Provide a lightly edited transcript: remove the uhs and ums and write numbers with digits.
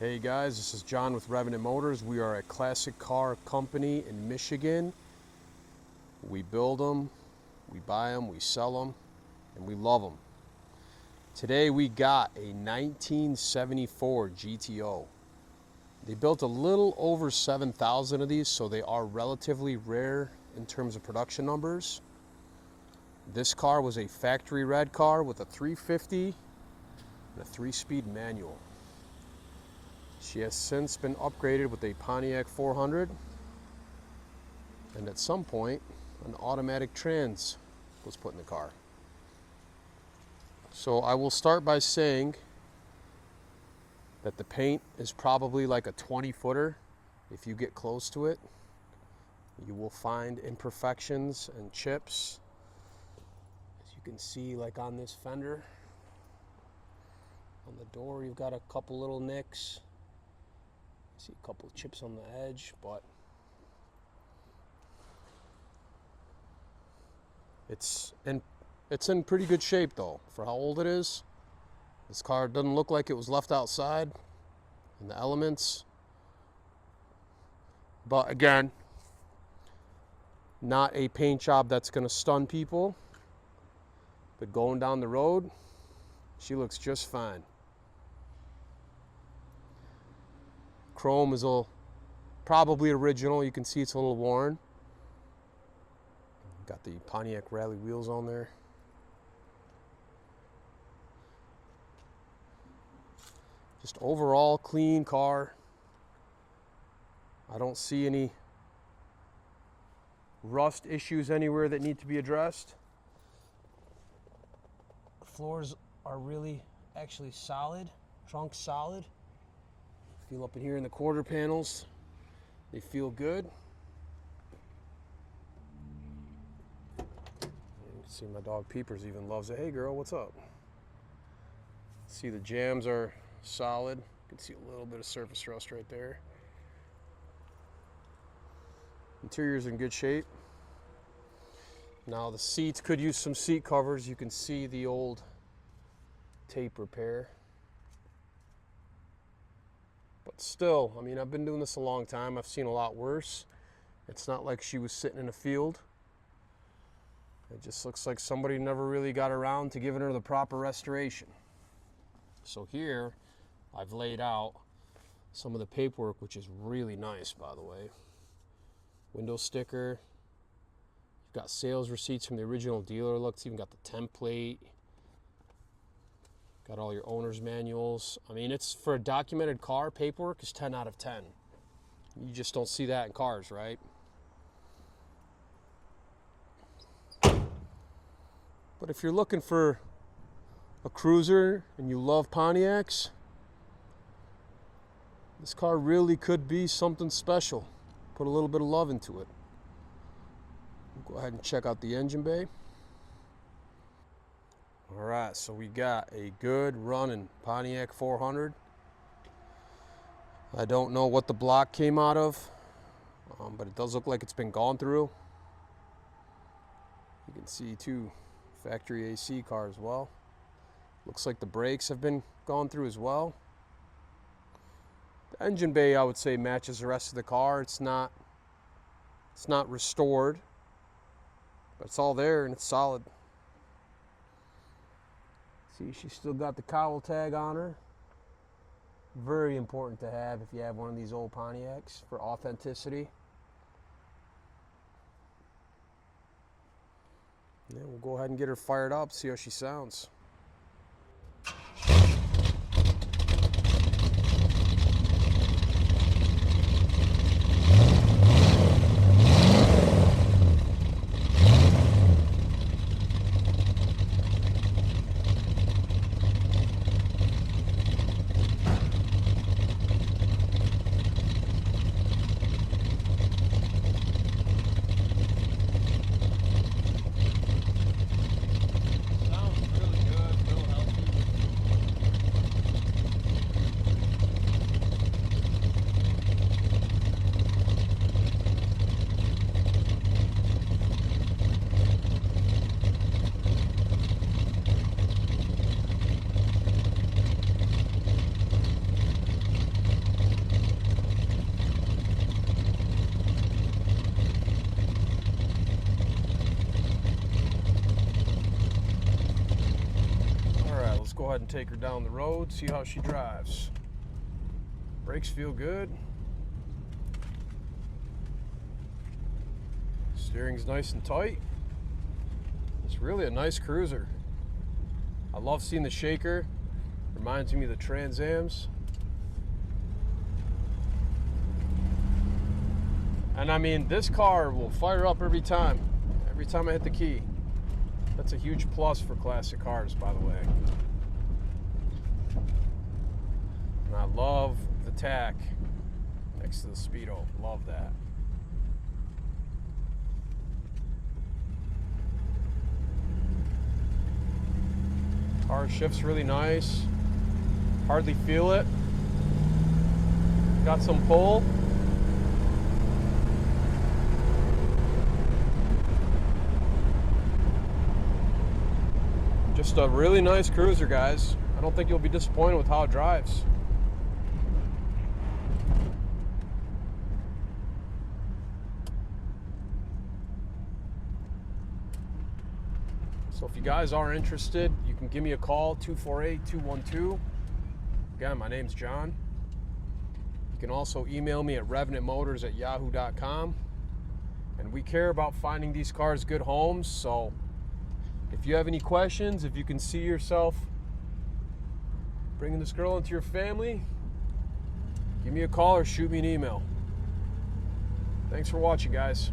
Hey guys, this is John with Revenant Motors. We are a classic car company in Michigan. We build them, we buy them, we sell them, and we love them. Today we got a 1974 GTO. They built a little over 7,000 of these, so they are relatively rare in terms of production numbers. This car was a factory red car with a 350 and a 3-speed manual. She has since been upgraded with a Pontiac 400, and at some point an automatic trans was put in the car. So I will start by saying that the paint is probably like a 20-footer. If you get close to it, you will find imperfections and chips. As you can see, like on this fender, on the door, you've got a couple little nicks. See a couple of chips on the edge, but it's in pretty good shape though for how old it is. This car doesn't look like it was left outside in the elements, but again, not a paint job that's going to stun people, but going down the road, she looks just fine. Chrome is probably original. You can see it's a little worn. Got the Pontiac rally wheels on there. Just overall clean car. I don't see any rust issues anywhere that need to be addressed. The floors are really actually solid, trunk solid. Feel up in here in the quarter panels, they feel good. You can see my dog Peepers even loves it. Hey girl, what's up? See the jams are solid. You can see a little bit of surface rust right there. Interior's in good shape. Now the seats could use some seat covers. You can see the old tape repair. But still, I mean, I've been doing this a long time. I've seen a lot worse. It's not like she was sitting in a field. It just looks like somebody never really got around to giving her the proper restoration. So here, I've laid out some of the paperwork, which is really nice, by the way. Window sticker. You've got sales receipts from the original dealer. Look, it's even got the template. Got all your owner's manuals. I mean, it's for a documented car, paperwork is 10 out of 10. You just don't see that in cars, right? But if you're looking for a cruiser and you love Pontiacs, this car really could be something special. Put a little bit of love into it. We'll go ahead and check out the engine bay. All right, so we got a good running Pontiac 400. I don't know what the block came out of, but it does look like it's been gone through. You can see two factory AC car as well. Looks like the brakes have been gone through as well. The engine bay, I would say, matches the rest of the car. It's not restored, but it's all there and it's solid. See, she's still got the cowl tag on her. Very important to have if you have one of these old Pontiacs for authenticity. Yeah, we'll go ahead and get her fired up, see how she sounds. Sounds really good. ahead and take her down the road, see how she drives. Brakes feel good. Steering's nice and tight. It's really a nice cruiser. I love seeing the shaker. Reminds me of the Trans Ams. And I mean, this car will fire up every time I hit the key. That's a huge plus for classic cars, by the way. And I love the tack next to the Speedo. Love that. Car shifts really nice. Hardly feel it. Got some pull. Just a really nice cruiser, guys. I don't think you'll be disappointed with how it drives. So if you guys are interested, you can give me a call, 248-212. Again, my name's John. You can also email me at revenantmotors@yahoo.com. And we care about finding these cars good homes, so if you have any questions, if you can see yourself bringing this girl into your family, give me a call or shoot me an email. Thanks for watching, guys.